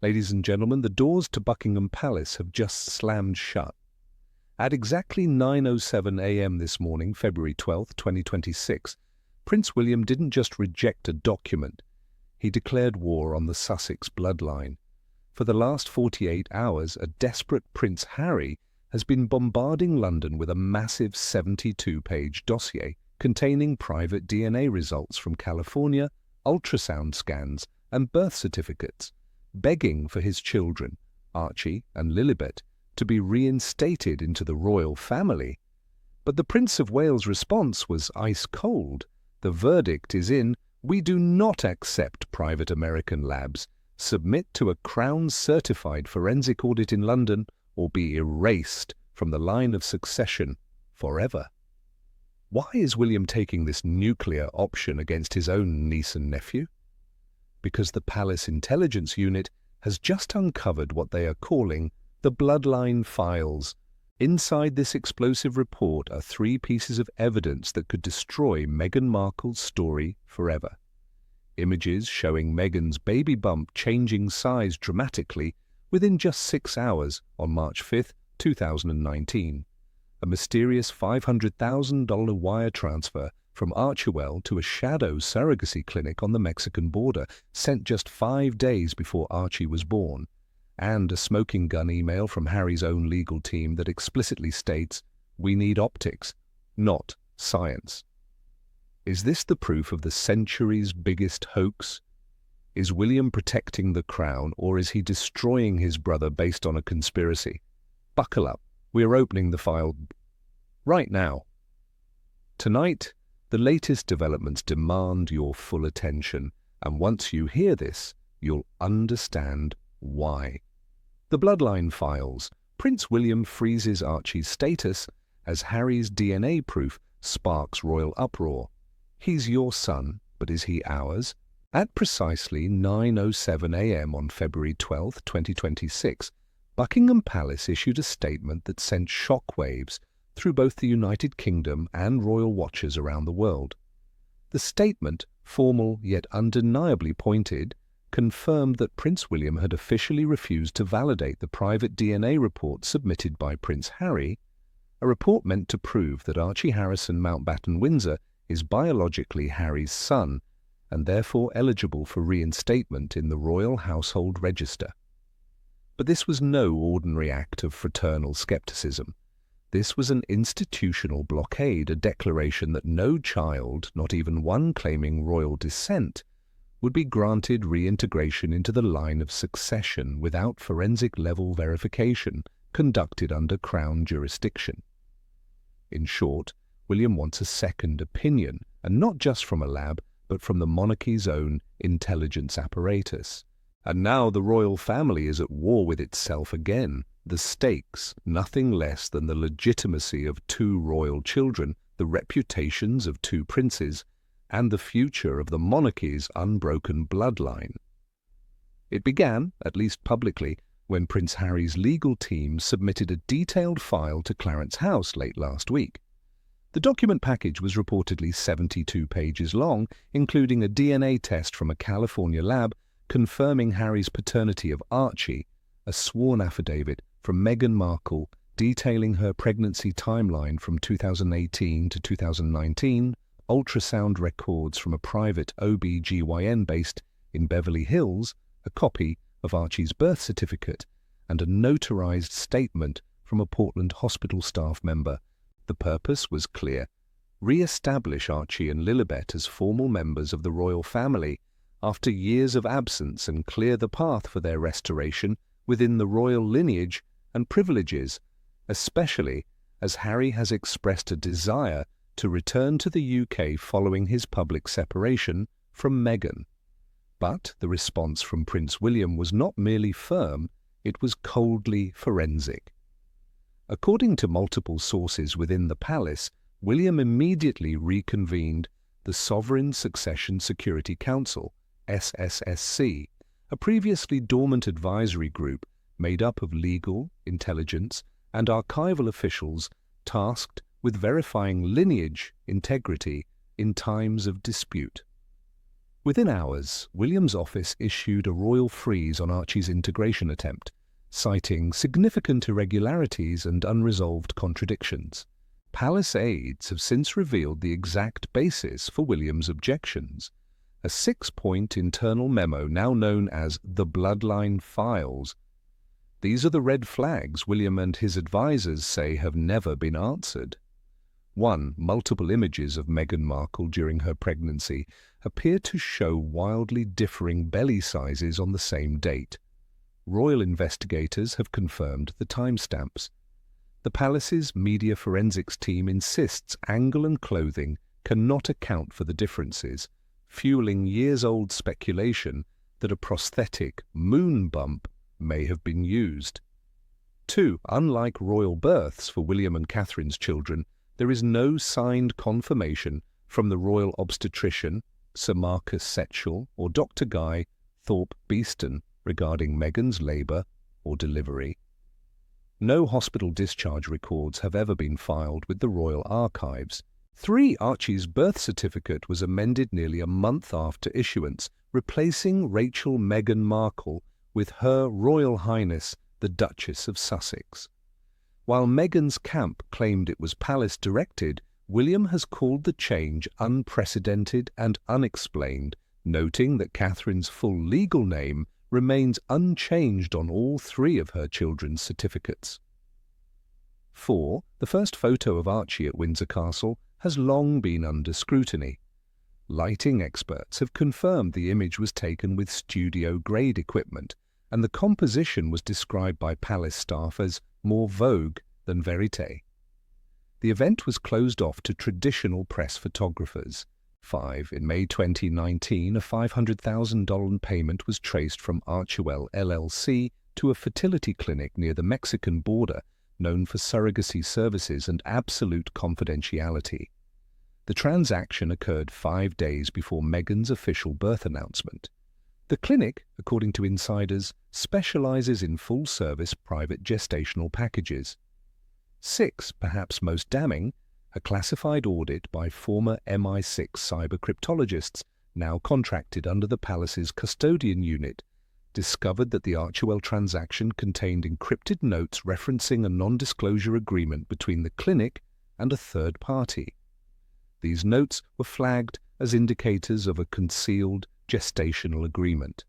Ladies and gentlemen, the doors to Buckingham Palace have just slammed shut. At exactly 9:07 a.m. this morning, February 12, 2026, Prince William didn't just reject a document, he declared war on the Sussex bloodline. For the last 48 hours, a desperate Prince Harry has been bombarding London with a massive 72-page dossier containing private DNA results from California, ultrasound scans, and birth certificates, begging for his children, Archie and Lilibet, to be reinstated into the royal family. But the Prince of Wales' response was ice cold. The verdict is in: we do not accept private American labs. Submit to a Crown-certified forensic audit in London or be erased from the line of succession forever. Why is William taking this nuclear option against his own niece and nephew? Because the Palace Intelligence Unit has just uncovered what they are calling the Bloodline Files. Inside this explosive report are 3 pieces of evidence that could destroy Meghan Markle's story forever. Images showing Meghan's baby bump changing size dramatically within just 6 hours on March 5, 2019. A mysterious $500,000 wire transfer from Archewell to a shadow surrogacy clinic on the Mexican border sent just 5 days before Archie was born, and a smoking gun email from Harry's own legal team that explicitly states, "We need optics, not science." Is this the proof of the century's biggest hoax? Is William protecting the crown, or is he destroying his brother based on a conspiracy? Buckle up, we are opening the file right now. Tonight, the latest developments demand your full attention, and once you hear this, you'll understand why. The Bloodline Files. Prince William freezes Archie's status as Harry's DNA proof sparks royal uproar. He's your son, but is he ours? At precisely 9:07 a.m. on February 12, 2026, Buckingham Palace issued a statement that sent shockwaves through both the United Kingdom and royal watchers around the world. The statement, formal yet undeniably pointed, confirmed that Prince William had officially refused to validate the private DNA report submitted by Prince Harry, a report meant to prove that Archie Harrison Mountbatten Windsor is biologically Harry's son and therefore eligible for reinstatement in the Royal Household Register. But this was no ordinary act of fraternal skepticism. This was an institutional blockade, a declaration that no child, not even one claiming royal descent, would be granted reintegration into the line of succession without forensic-level verification conducted under Crown jurisdiction. In short, William wants a second opinion, and not just from a lab, but from the monarchy's own intelligence apparatus. And now the royal family is at war with itself again. The stakes, nothing less than the legitimacy of 2 royal children, the reputations of 2 princes, and the future of the monarchy's unbroken bloodline. It began, at least publicly, when Prince Harry's legal team submitted a detailed file to Clarence House late last week. The document package was reportedly 72 pages long, including a DNA test from a California lab confirming Harry's paternity of Archie, a sworn affidavit from Meghan Markle detailing her pregnancy timeline from 2018 to 2019, ultrasound records from a private OB/GYN based in Beverly Hills, a copy of Archie's birth certificate, and a notarized statement from a Portland hospital staff member. The purpose was clear: re-establish Archie and Lilibet as formal members of the royal family after years of absence and clear the path for their restoration within the royal lineage and privileges, especially as Harry has expressed a desire to return to the UK following his public separation from Meghan. But the response from Prince William was not merely firm, it was coldly forensic. According to multiple sources within the palace, William immediately reconvened the Sovereign Succession Security Council, SSSC, a previously dormant advisory group made up of legal, intelligence, and archival officials tasked with verifying lineage integrity in times of dispute. Within hours, William's office issued a royal freeze on Archie's integration attempt, citing significant irregularities and unresolved contradictions. Palace aides have since revealed the exact basis for William's objections. A 6-point internal memo now known as the Bloodline Files. These are the red flags William and his advisers say have never been answered. 1. Multiple images of Meghan Markle during her pregnancy appear to show wildly differing belly sizes on the same date. Royal investigators have confirmed the timestamps. The palace's media forensics team insists angle and clothing cannot account for the differences, fueling years-old speculation that a prosthetic moonbump may have been used. 2. Unlike royal births for William and Catherine's children, there is no signed confirmation from the royal obstetrician, Sir Marcus Setchell, or Dr. Guy Thorpe Beeston regarding Meghan's labour or delivery. No hospital discharge records have ever been filed with the Royal Archives. 3. Archie's birth certificate was amended nearly a month after issuance, replacing Rachel Meghan Markle with Her Royal Highness the Duchess of Sussex. While Meghan's camp claimed it was palace-directed, William has called the change unprecedented and unexplained, noting that Catherine's full legal name remains unchanged on all 3 of her children's certificates. 4. The first photo of Archie at Windsor Castle has long been under scrutiny. Lighting experts have confirmed the image was taken with studio-grade equipment, and the composition was described by palace staff as more vogue than verite. The event was closed off to traditional press photographers. 5. In May 2019, a $500,000 payment was traced from Archewell LLC to a fertility clinic near the Mexican border, known for surrogacy services and absolute confidentiality. The transaction occurred 5 days before Meghan's official birth announcement. The clinic, according to insiders, specializes in full-service private gestational packages. 6. Perhaps most damning, a classified audit by former MI6 cyber cryptologists, now contracted under the palace's custodian unit, discovered that the Archewell transaction contained encrypted notes referencing a non-disclosure agreement between the clinic and a third party. These notes were flagged as indicators of a concealed gestational agreement.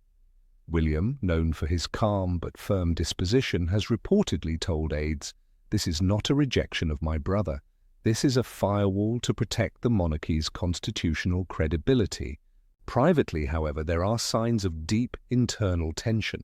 William, known for his calm but firm disposition, has reportedly told aides, "This is not a rejection of my brother. This is a firewall to protect the monarchy's constitutional credibility." Privately, however, there are signs of deep internal tension.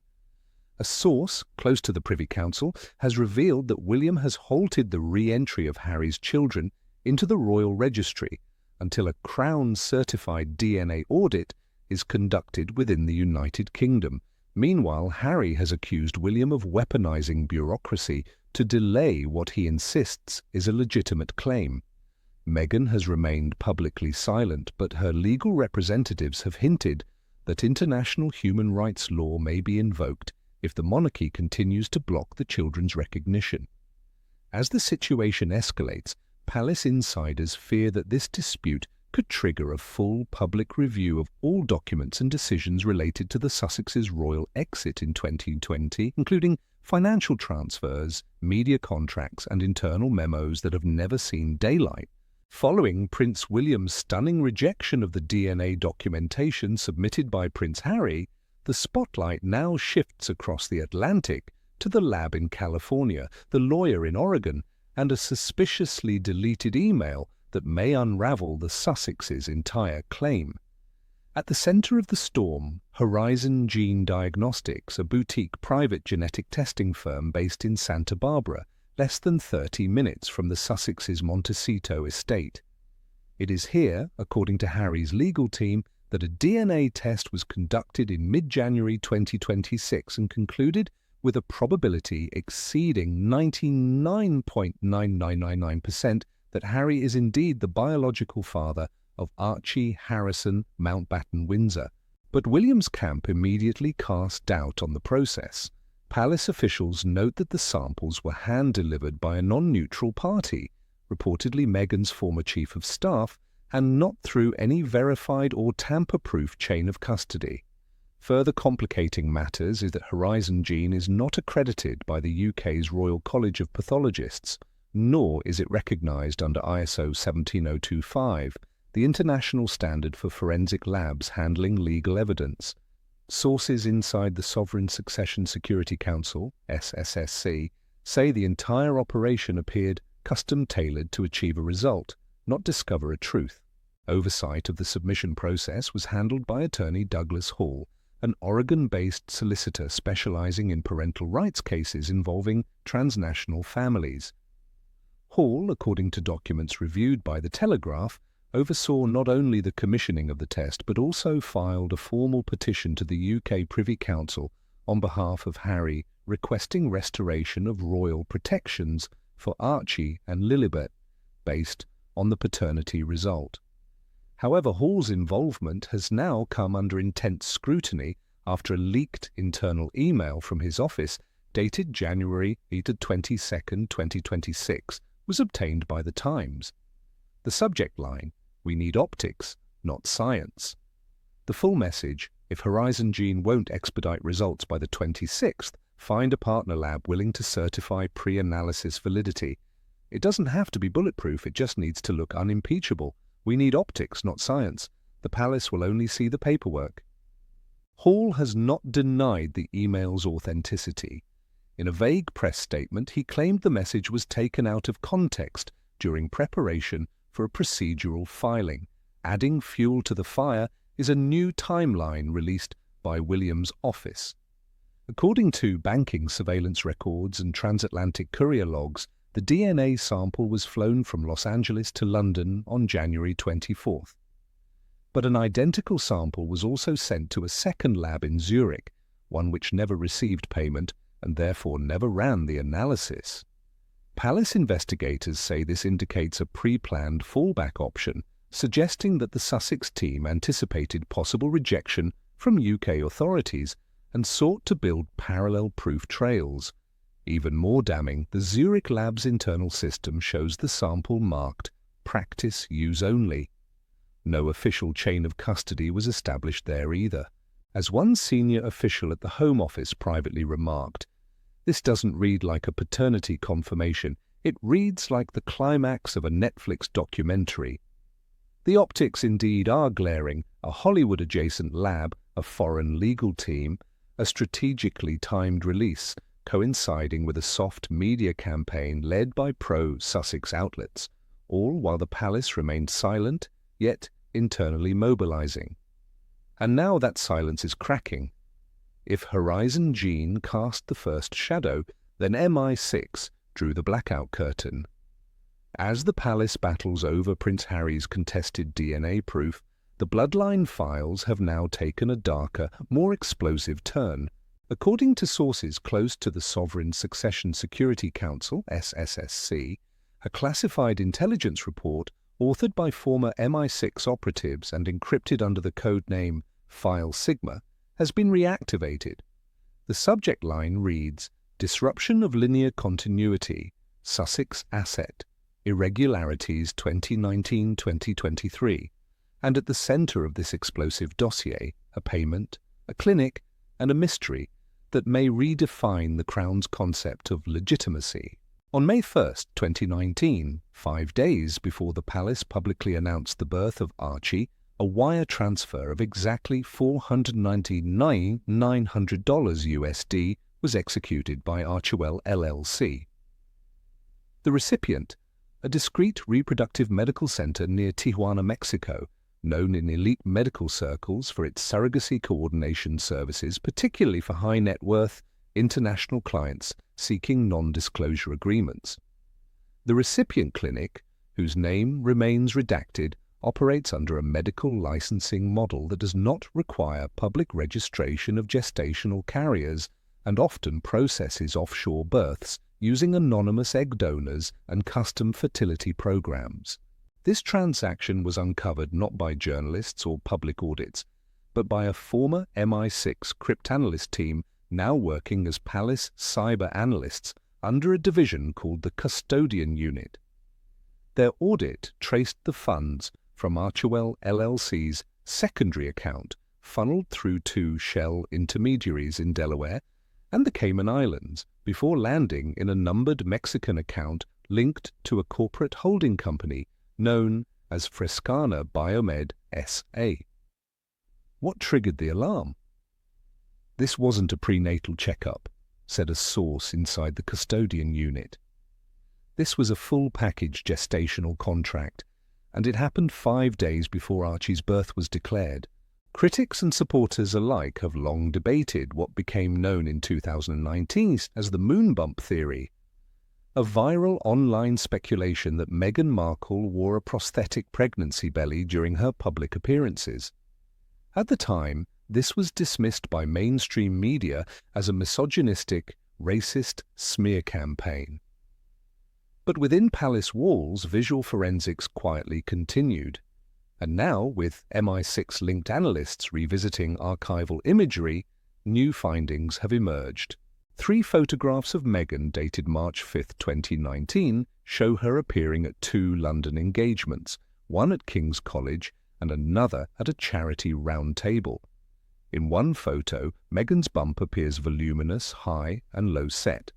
A source close to the Privy Council has revealed that William has halted the re-entry of Harry's children into the royal registry until a Crown-certified DNA audit is conducted within the United Kingdom. Meanwhile, Harry has accused William of weaponizing bureaucracy to delay what he insists is a legitimate claim. Meghan has remained publicly silent, but her legal representatives have hinted that international human rights law may be invoked if the monarchy continues to block the children's recognition. As the situation escalates, palace insiders fear that this dispute could trigger a full public review of all documents and decisions related to the Sussex's royal exit in 2020, including financial transfers, media contracts, and internal memos that have never seen daylight. Following Prince William's stunning rejection of the DNA documentation submitted by Prince Harry, the spotlight now shifts across the Atlantic to the lab in California, the lawyer in Oregon, and a suspiciously deleted email that may unravel the Sussex's entire claim. At the center of the storm, Horizon Gene Diagnostics, a boutique private genetic testing firm based in Santa Barbara, less than 30 minutes from the Sussex's Montecito estate. It is here, according to Harry's legal team, that a DNA test was conducted in mid-January 2026 and concluded with a probability exceeding 99.9999% that Harry is indeed the biological father of Archie Harrison Mountbatten Windsor. But William's camp immediately cast doubt on the process. Palace officials note that the samples were hand-delivered by a non-neutral party. Reportedly, Meghan's former chief of staff and not through any verified or tamper-proof chain of custody. Further complicating matters is that Horizon Gene is not accredited by the UK's Royal College of Pathologists, nor is it recognised under ISO 17025, the international standard for forensic labs handling legal evidence. Sources inside the Sovereign Succession Security Council, SSSC, say the entire operation appeared custom-tailored to achieve a result, not discover a truth. Oversight of the submission process was handled by attorney Douglas Hall, an Oregon-based solicitor specializing in parental rights cases involving transnational families. Hall, according to documents reviewed by The Telegraph, oversaw not only the commissioning of the test but also filed a formal petition to the UK Privy Council on behalf of Harry requesting restoration of royal protections for Archie and Lilibet, based on the paternity result. However, Hall's involvement has now come under intense scrutiny after a leaked internal email from his office dated January 22, 2026, was obtained by The Times. The subject line, "We need optics, not science." The full message, "If Horizon Gene won't expedite results by the 26th, find a partner lab willing to certify pre-analysis validity. It doesn't have to be bulletproof, it just needs to look unimpeachable. We need optics, not science. The palace will only see the paperwork." Hall has not denied the email's authenticity. In a vague press statement, he claimed the message was taken out of context during preparation for a procedural filing. Adding fuel to the fire is a new timeline released by William's office. According to banking surveillance records and transatlantic courier logs, the DNA sample was flown from Los Angeles to London on January 24th. But an identical sample was also sent to a second lab in Zurich, one which never received payment and therefore never ran the analysis. Palace investigators say this indicates a pre-planned fallback option, suggesting that the Sussex team anticipated possible rejection from UK authorities and sought to build parallel proof trails. Even more damning, the Zurich lab's internal system shows the sample marked "Practice Use Only." No official chain of custody was established there either. As one senior official at the Home Office privately remarked, "This doesn't read like a paternity confirmation, it reads like the climax of a Netflix documentary." The optics indeed are glaring: a Hollywood-adjacent lab, a foreign legal team, a strategically timed release, coinciding with a soft media campaign led by pro-Sussex outlets, all while the palace remained silent, yet internally mobilizing. And now that silence is cracking. If Horizon Gene cast the first shadow, then MI6 drew the blackout curtain. As the palace battles over Prince Harry's contested DNA proof, the bloodline files have now taken a darker, more explosive turn. According to sources close to the Sovereign Succession Security Council, SSSC, a classified intelligence report authored by former MI6 operatives and encrypted under the code name File Sigma, has been reactivated. The subject line reads, "Disruption of linear continuity, Sussex asset, irregularities 2019-2023, and at the centre of this explosive dossier, a payment, a clinic, and a mystery that may redefine the Crown's concept of legitimacy." On May 1, 2019, 5 days before the palace publicly announced the birth of Archie, a wire transfer of exactly $499,900 USD was executed by Archewell LLC. The recipient, a discreet reproductive medical center near Tijuana, Mexico, known in elite medical circles for its surrogacy coordination services, particularly for high-net-worth international clients seeking non-disclosure agreements. The recipient clinic, whose name remains redacted, operates under a medical licensing model that does not require public registration of gestational carriers and often processes offshore births using anonymous egg donors and custom fertility programs. This transaction was uncovered not by journalists or public audits, but by a former MI6 cryptanalyst team now working as palace cyber analysts under a division called the Custodian Unit. Their audit traced the funds from Archewell LLC's secondary account funneled through 2 shell intermediaries in Delaware and the Cayman Islands before landing in a numbered Mexican account linked to a corporate holding company known as Frescana Biomed S.A. What triggered the alarm? "This wasn't a prenatal checkup," said a source inside the custodian unit. This was a full-package gestational contract, and it happened 5 days before Archie's birth was declared. Critics and supporters alike have long debated what became known in 2019 as the moonbump theory, a viral online speculation that Meghan Markle wore a prosthetic pregnancy belly during her public appearances. At the time, this was dismissed by mainstream media as a misogynistic, racist smear campaign. But within palace walls, visual forensics quietly continued. And now, with MI6-linked analysts revisiting archival imagery, new findings have emerged. 3 photographs of Meghan dated March 5, 2019, show her appearing at 2 London engagements, one at King's College and another at a charity round table. In one photo, Meghan's bump appears voluminous, high and low set.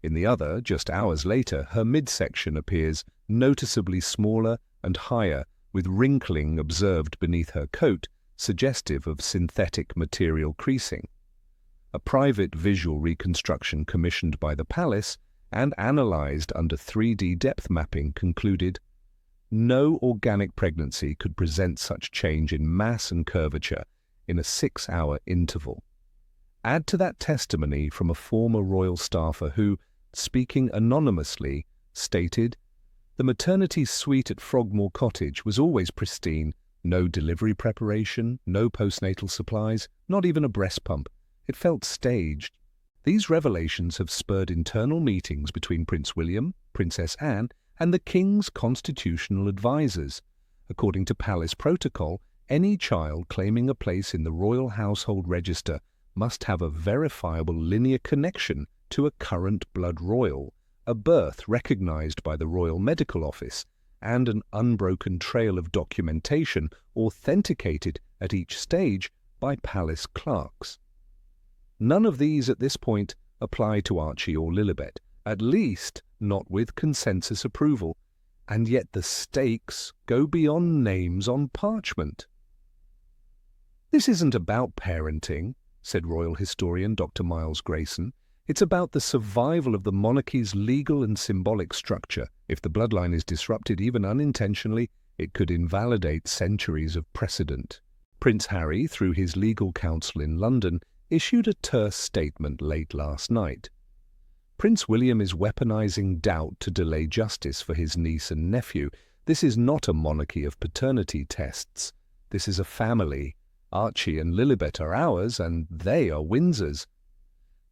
In the other, just hours later, her midsection appears noticeably smaller and higher, with wrinkling observed beneath her coat, suggestive of synthetic material creasing. A private visual reconstruction commissioned by the palace and analysed under 3D depth mapping concluded no organic pregnancy could present such change in mass and curvature in a 6-hour interval. Add to that testimony from a former royal staffer who, speaking anonymously, stated, "The maternity suite at Frogmore Cottage was always pristine, no delivery preparation, no postnatal supplies, not even a breast pump. It felt staged." These revelations have spurred internal meetings between Prince William, Princess Anne, and the King's constitutional advisers. According to palace protocol, any child claiming a place in the royal household register must have a verifiable linear connection to a current blood royal, a birth recognised by the Royal Medical Office, and an unbroken trail of documentation authenticated at each stage by palace clerks. None of these at this point apply to Archie or Lilibet, at least not with consensus approval, and yet the stakes go beyond names on parchment. "This isn't about parenting," said royal historian Dr. Miles Grayson. "It's about the survival of the monarchy's legal and symbolic structure. If the bloodline is disrupted even unintentionally, it could invalidate centuries of precedent." Prince Harry, through his legal counsel in London, issued a terse statement late last night. Prince William is weaponizing doubt to delay justice for his niece and nephew. This is not a monarchy of paternity tests. This is a family. Archie and Lilibet are ours, and they are Windsor's.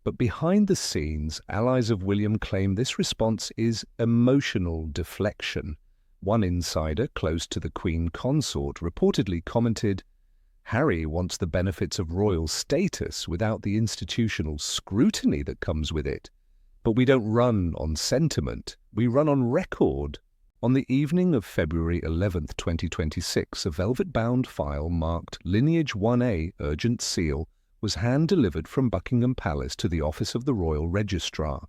But behind the scenes, allies of William claim this response is emotional deflection. One insider close to the Queen Consort reportedly commented, "Harry wants the benefits of royal status without the institutional scrutiny that comes with it. But we don't run on sentiment, we run on record." On the evening of February 11, 2026, a velvet-bound file marked Lineage 1A Urgent Seal was hand-delivered from Buckingham Palace to the office of the Royal Registrar.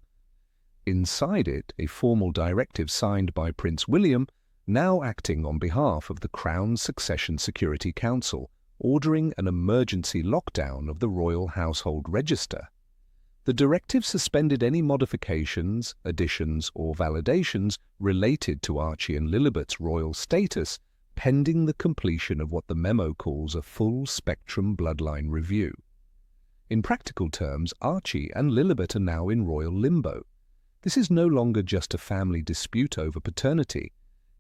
Inside it, a formal directive signed by Prince William, now acting on behalf of the Crown's Succession Security Council, ordering an emergency lockdown of the Royal Household Register. The directive suspended any modifications, additions or validations related to Archie and Lilibet's royal status, pending the completion of what the memo calls a full-spectrum bloodline review. In practical terms, Archie and Lilibet are now in royal limbo. This is no longer just a family dispute over paternity.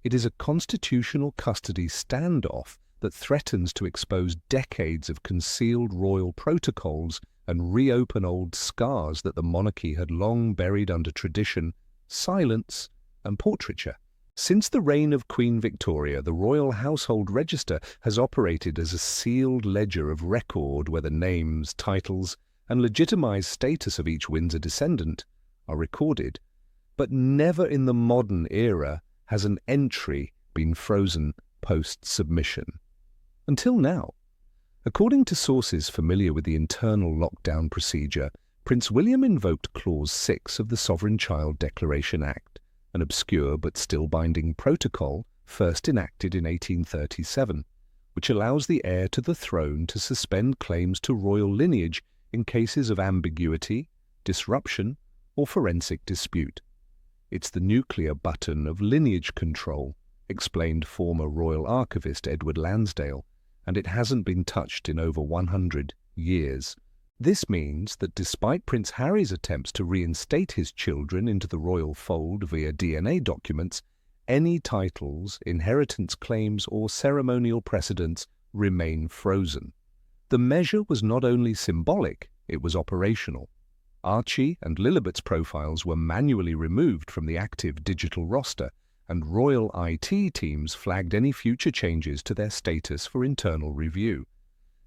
It is a constitutional custody standoff that threatens to expose decades of concealed royal protocols and reopen old scars that the monarchy had long buried under tradition, silence, and portraiture. Since the reign of Queen Victoria, the Royal Household Register has operated as a sealed ledger of record where the names, titles, and legitimised status of each Windsor descendant are recorded, but never in the modern era has an entry been frozen post-submission. Until now. According to sources familiar with the internal lockdown procedure, Prince William invoked Clause 6 of the Sovereign Child Declaration Act, an obscure but still binding protocol first enacted in 1837, which allows the heir to the throne to suspend claims to royal lineage in cases of ambiguity, disruption, or forensic dispute. It's the nuclear button of lineage control, explained former royal archivist Edward Lansdale, and it hasn't been touched in over 100 years. This means that despite Prince Harry's attempts to reinstate his children into the royal fold via DNA documents, any titles, inheritance claims, or ceremonial precedents remain frozen. The measure was not only symbolic, it was operational. Archie and Lilibet's profiles were manually removed from the active digital roster, and royal IT teams flagged any future changes to their status for internal review.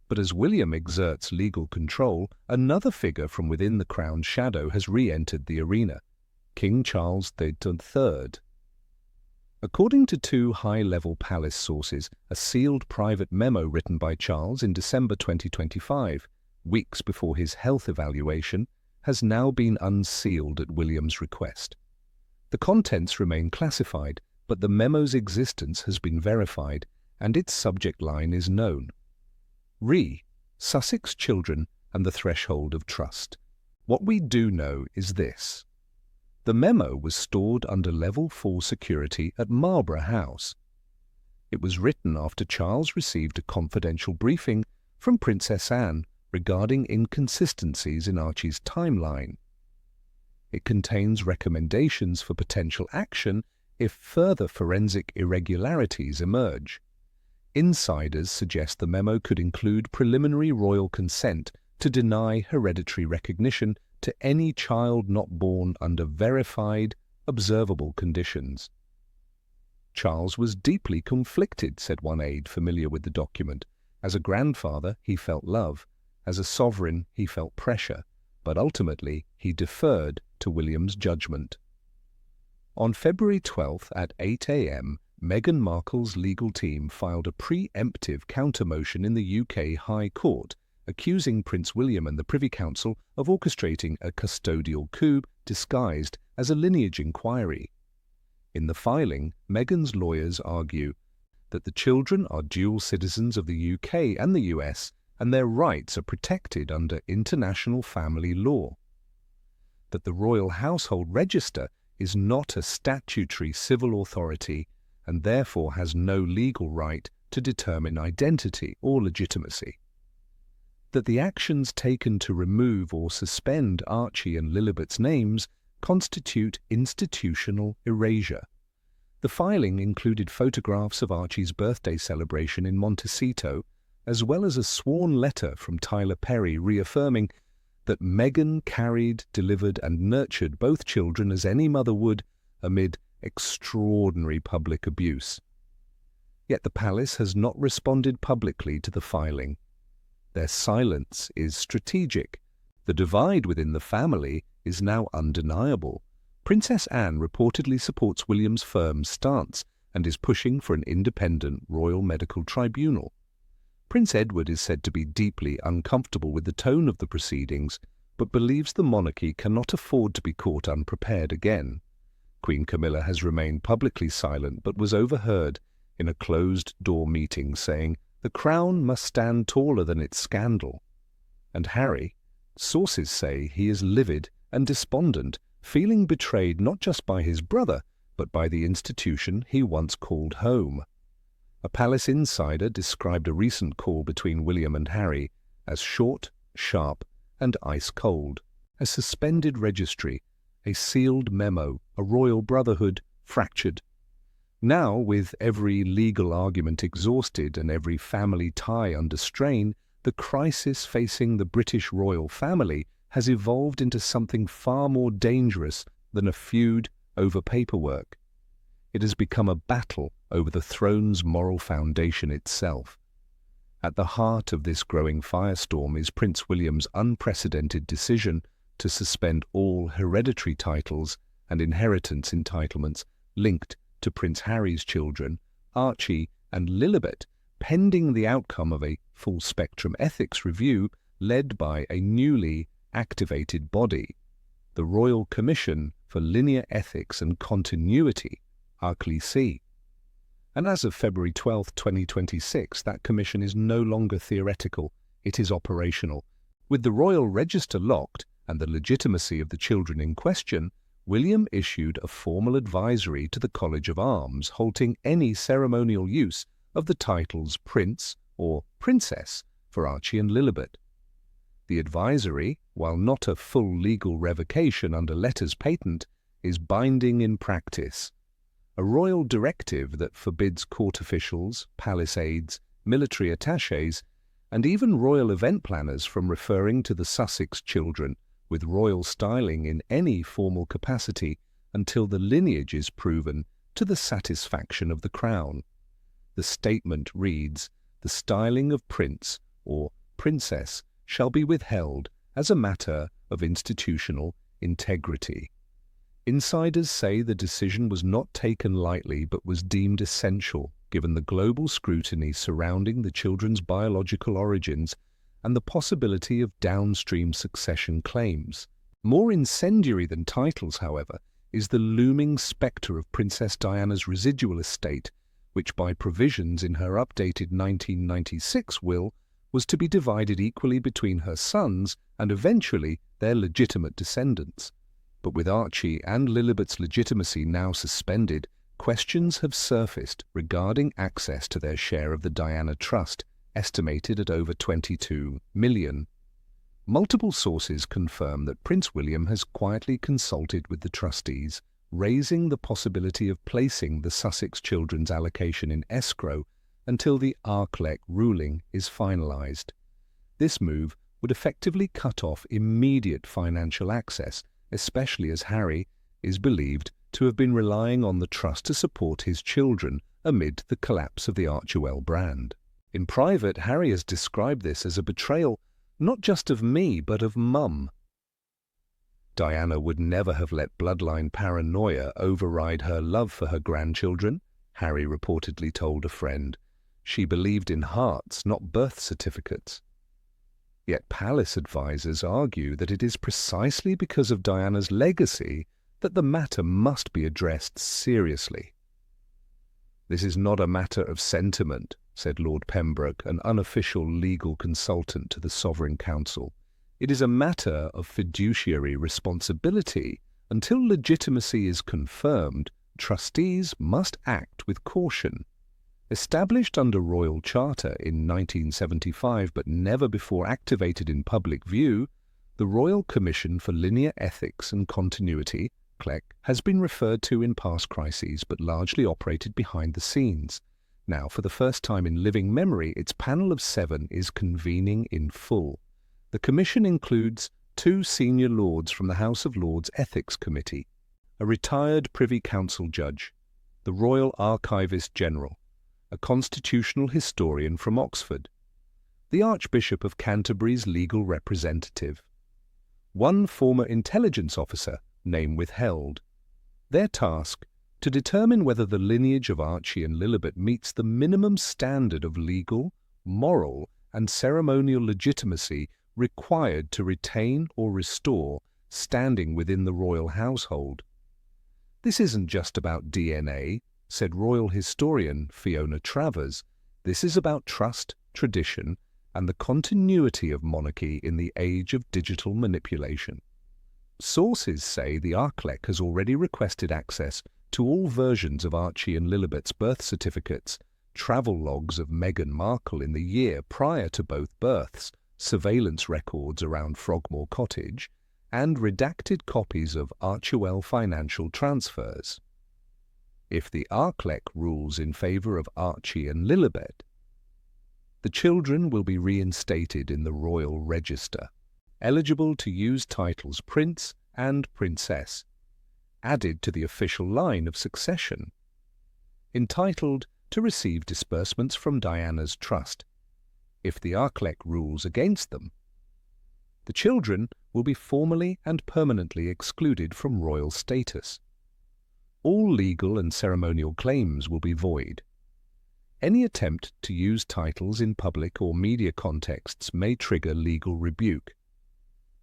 But as William exerts legal control, another figure from within the crown's shadow has re-entered the arena, King Charles III. According to two high-level palace sources, a sealed private memo written by Charles in December 2025, weeks before his health evaluation, has now been unsealed at William's request. The contents remain classified, but the memo's existence has been verified, and its subject line is known. Sussex Children and the Threshold of Trust. What we do know is this. The memo was stored under Level 4 security at Marlborough House. It was written after Charles received a confidential briefing from Princess Anne regarding inconsistencies in Archie's timeline. It contains recommendations for potential action if further forensic irregularities emerge. Insiders suggest the memo could include preliminary royal consent to deny hereditary recognition to any child not born under verified, observable conditions. Charles was deeply conflicted, said one aide familiar with the document. As a grandfather, he felt love. As a sovereign, he felt pressure. But ultimately, he deferred to William's judgment. On February 12th at 8 a.m., Meghan Markle's legal team filed a preemptive counter-motion in the UK High Court, accusing Prince William and the Privy Council of orchestrating a custodial coup disguised as a lineage inquiry. In the filing, Meghan's lawyers argue that the children are dual citizens of the UK and the US, and their rights are protected under international family law. That the Royal Household Register is not a statutory civil authority and therefore has no legal right to determine identity or legitimacy. That the actions taken to remove or suspend Archie and Lilibet's names constitute institutional erasure. The filing included photographs of Archie's birthday celebration in Montecito, as well as a sworn letter from Tyler Perry reaffirming that Meghan carried, delivered and nurtured both children as any mother would amid extraordinary public abuse. Yet the palace has not responded publicly to the filing. Their silence is strategic. The divide within the family is now undeniable. Princess Anne reportedly supports William's firm stance and is pushing for an independent royal medical tribunal. Prince Edward is said to be deeply uncomfortable with the tone of the proceedings, but believes the monarchy cannot afford to be caught unprepared again. Queen Camilla has remained publicly silent but was overheard in a closed-door meeting saying, "The crown must stand taller than its scandal." And Harry, sources say he is livid and despondent, feeling betrayed not just by his brother, but by the institution he once called home. A palace insider described a recent call between William and Harry as short, sharp, and ice-cold. A suspended registry, a sealed memo, a royal brotherhood fractured. Now, with every legal argument exhausted and every family tie under strain, the crisis facing the British royal family has evolved into something far more dangerous than a feud over paperwork. It has become a battle over the throne's moral foundation itself. At the heart of this growing firestorm is Prince William's unprecedented decision to suspend all hereditary titles and inheritance entitlements linked to Prince Harry's children, Archie and Lilibet, pending the outcome of a full-spectrum ethics review led by a newly activated body, the Royal Commission for Linear Ethics and Continuity, RCLC. And as of February 12, 2026, that commission is no longer theoretical, it is operational. With the Royal Register locked and the legitimacy of the children in question, William issued a formal advisory to the College of Arms halting any ceremonial use of the titles Prince or Princess for Archie and Lilibet. The advisory, while not a full legal revocation under letters patent, is binding in practice. A royal directive that forbids court officials, palace aides, military attachés, and even royal event planners from referring to the Sussex children with royal styling in any formal capacity until the lineage is proven to the satisfaction of the Crown. The statement reads, "The styling of Prince or Princess shall be withheld as a matter of institutional integrity." Insiders say the decision was not taken lightly but was deemed essential given the global scrutiny surrounding the children's biological origins and the possibility of downstream succession claims. More incendiary than titles, however, is the looming spectre of Princess Diana's residual estate, which by provisions in her updated 1996 will was to be divided equally between her sons and eventually their legitimate descendants. But with Archie and Lilibet's legitimacy now suspended, questions have surfaced regarding access to their share of the Diana Trust, estimated at over $22 million. Multiple sources confirm that Prince William has quietly consulted with the trustees, raising the possibility of placing the Sussex children's allocation in escrow until the RCLC ruling is finalised. This move would effectively cut off immediate financial access, especially as Harry is believed to have been relying on the trust to support his children amid the collapse of the Archewell brand. In private, Harry has described this as a betrayal not just of me but of Mum. Diana would never have let bloodline paranoia override her love for her grandchildren, Harry reportedly told a friend. She believed in hearts, not birth certificates. Yet palace advisers argue that it is precisely because of Diana's legacy that the matter must be addressed seriously. "This is not a matter of sentiment," said Lord Pembroke, an unofficial legal consultant to the Sovereign Council. "It is a matter of fiduciary responsibility. Until legitimacy is confirmed, trustees must act with caution." Established under Royal Charter in 1975 but never before activated in public view, the Royal Commission for Linear Ethics and Continuity, CLEC, has been referred to in past crises but largely operated behind the scenes. Now, for the first time in living memory, its panel of 7 is convening in full. The commission includes 2 senior lords from the House of Lords Ethics Committee, a retired Privy Council judge, the Royal Archivist General, a constitutional historian from Oxford, the Archbishop of Canterbury's legal representative, 1 former intelligence officer, name withheld. Their task, to determine whether the lineage of Archie and Lilibet meets the minimum standard of legal, moral, and ceremonial legitimacy required to retain or restore standing within the royal household. "This isn't just about DNA," said royal historian Fiona Travers. "This is about trust, tradition, and the continuity of monarchy in the age of digital manipulation." Sources say the RCLC has already requested access to all versions of Archie and Lilibet's birth certificates, travel logs of Meghan Markle in the year prior to both births, surveillance records around Frogmore Cottage, and redacted copies of Archewell financial transfers. If the RCLC rules in favour of Archie and Lilibet, the children will be reinstated in the Royal Register, eligible to use titles Prince and Princess, added to the official line of succession, entitled to receive disbursements from Diana's trust. If the RCLC rules against them, the children will be formally and permanently excluded from royal status. All legal and ceremonial claims will be void. Any attempt to use titles in public or media contexts may trigger legal rebuke.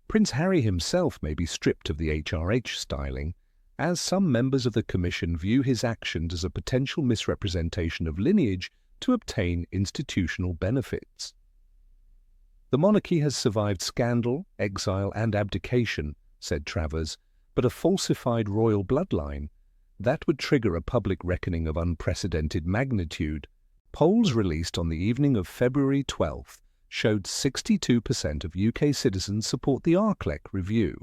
Prince Harry himself may be stripped of the HRH styling, as some members of the Commission view his actions as a potential misrepresentation of lineage to obtain institutional benefits. The monarchy has survived scandal, exile and abdication, said Travers, but a falsified royal bloodline, that would trigger a public reckoning of unprecedented magnitude. Polls released on the evening of February 12th showed 62% of UK citizens support the Arklek review.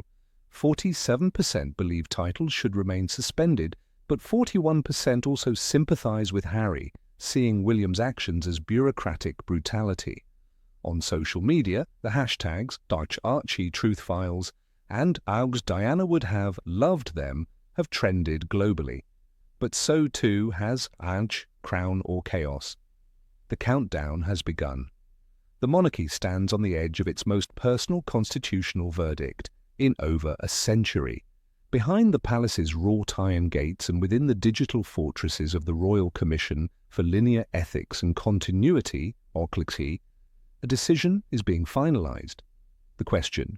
47% believe titles should remain suspended, but 41% also sympathise with Harry, seeing William's actions as bureaucratic brutality. On social media, the hashtags #Archie Truth Files and Augs Diana would have loved them have trended globally. But so too has Ange, Crown or Chaos. The countdown has begun. The monarchy stands on the edge of its most personal constitutional verdict in over a century. Behind the palace's wrought iron gates and within the digital fortresses of the Royal Commission for Linear Ethics and Continuity, OCLC, a decision is being finalised. The question: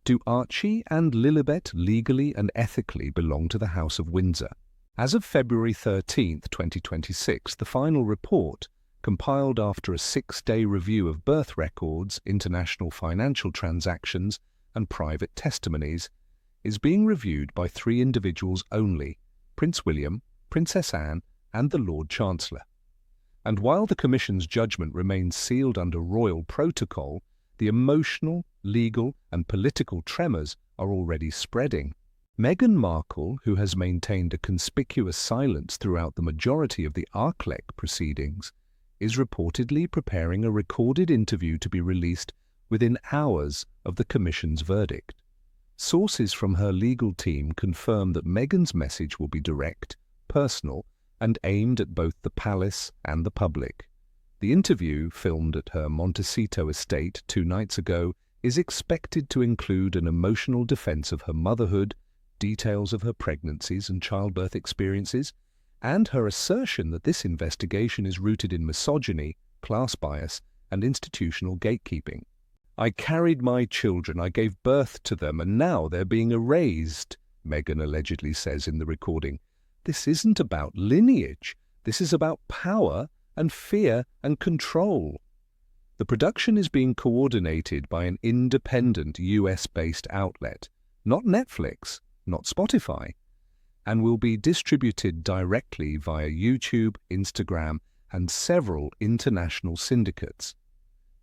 do Archie and Lilibet legally and ethically belong to the House of Windsor? As of February 13, 2026, the final report, compiled after a 6-day review of birth records, international financial transactions, and private testimonies, is being reviewed by 3 individuals only: Prince William, Princess Anne, and the Lord Chancellor. And while the Commission's judgment remains sealed under royal protocol, the emotional, legal, and political tremors are already spreading. Meghan Markle, who has maintained a conspicuous silence throughout the majority of the Arklek proceedings, is reportedly preparing a recorded interview to be released within hours of the Commission's verdict. Sources from her legal team confirm that Meghan's message will be direct, personal, and aimed at both the palace and the public. The interview, filmed at her Montecito estate 2 nights ago, is expected to include an emotional defense of her motherhood, details of her pregnancies and childbirth experiences, and her assertion that this investigation is rooted in misogyny, class bias, and institutional gatekeeping. "I carried my children, I gave birth to them, and now they're being erased," Meghan allegedly says in the recording. "This isn't about lineage. This is about power and fear and control." The production is being coordinated by an independent US-based outlet, not Netflix, not Spotify, and will be distributed directly via YouTube, Instagram, and several international syndicates.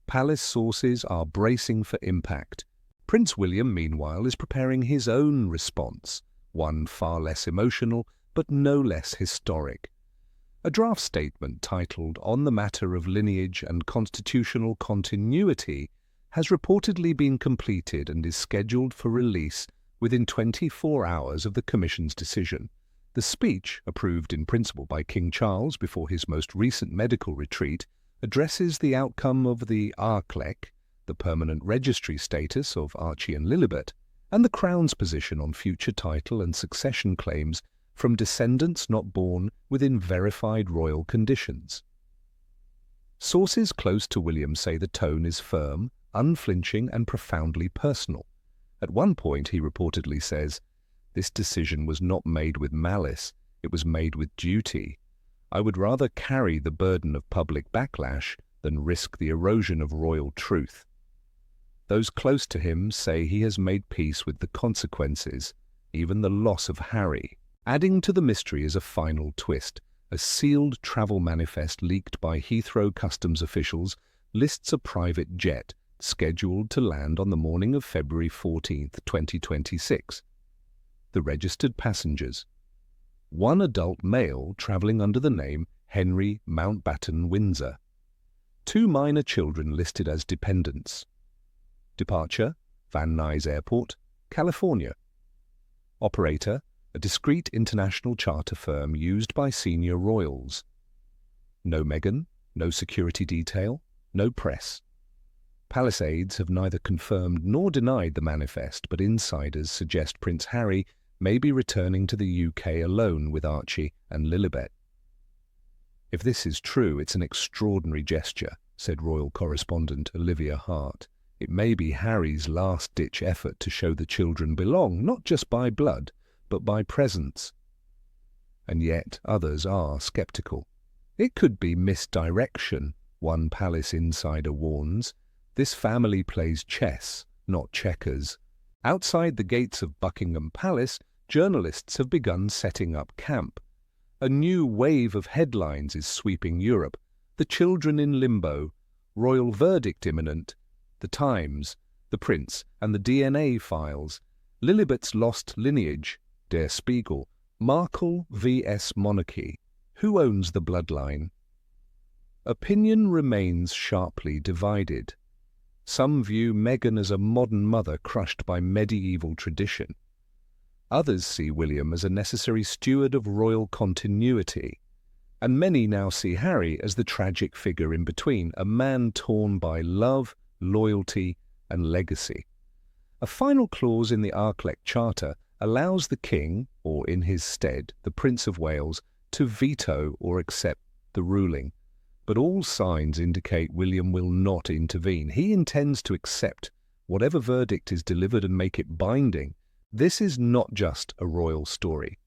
Palace sources are bracing for impact. Prince William, meanwhile, is preparing his own response, one far less emotional but no less historic. A draft statement titled "On the Matter of Lineage and Constitutional Continuity" has reportedly been completed and is scheduled for release within 24 hours of the Commission's decision. The speech, approved in principle by King Charles before his most recent medical retreat, addresses the outcome of the Arklek, the permanent registry status of Archie and Lilibet, and the Crown's position on future title and succession claims from descendants not born within verified royal conditions. Sources close to William say the tone is firm, unflinching, and profoundly personal. At one point, he reportedly says, "This decision was not made with malice, it was made with duty. I would rather carry the burden of public backlash than risk the erosion of royal truth." Those close to him say he has made peace with the consequences, even the loss of Harry. Adding to the mystery is a final twist. A sealed travel manifest leaked by Heathrow customs officials lists a private jet scheduled to land on the morning of February 14, 2026. The registered passengers: 1 adult male travelling under the name Henry Mountbatten Windsor. 2 minor children listed as dependents. Departure: Van Nuys Airport, California. Operator: a discreet international charter firm used by senior royals. No Meghan, no security detail, no press. Palace aides have neither confirmed nor denied the manifest, but insiders suggest Prince Harry may be returning to the UK alone with Archie and Lilibet. "If this is true, it's an extraordinary gesture," said royal correspondent Olivia Hart. "It may be Harry's last-ditch effort to show the children belong, not just by blood, but by presence." And yet others are sceptical. It could be misdirection, one palace insider warns. This family plays chess, not checkers. Outside the gates of Buckingham Palace, journalists have begun setting up camp. A new wave of headlines is sweeping Europe. The children in limbo, royal verdict imminent, the Times, the Prince and the DNA files, Lilibet's lost lineage, Der Spiegel, Markle vs monarchy. Who owns the bloodline? Opinion remains sharply divided. Some view Meghan as a modern mother crushed by medieval tradition. Others see William as a necessary steward of royal continuity. And many now see Harry as the tragic figure in between, a man torn by love, loyalty, and legacy. A final clause in the Arclec Charter allows the king, or in his stead, the Prince of Wales, to veto or accept the ruling. But all signs indicate William will not intervene. He intends to accept whatever verdict is delivered and make it binding. This is not just a royal story.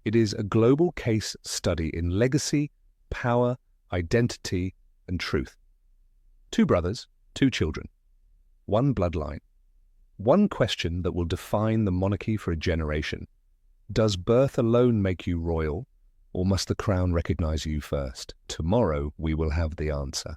It is a global case study in legacy, power, identity, and truth. 2 brothers, 2 children, 1 bloodline. One question that will define the monarchy for a generation. Does birth alone make you royal, or must the crown recognize you first? Tomorrow we will have the answer.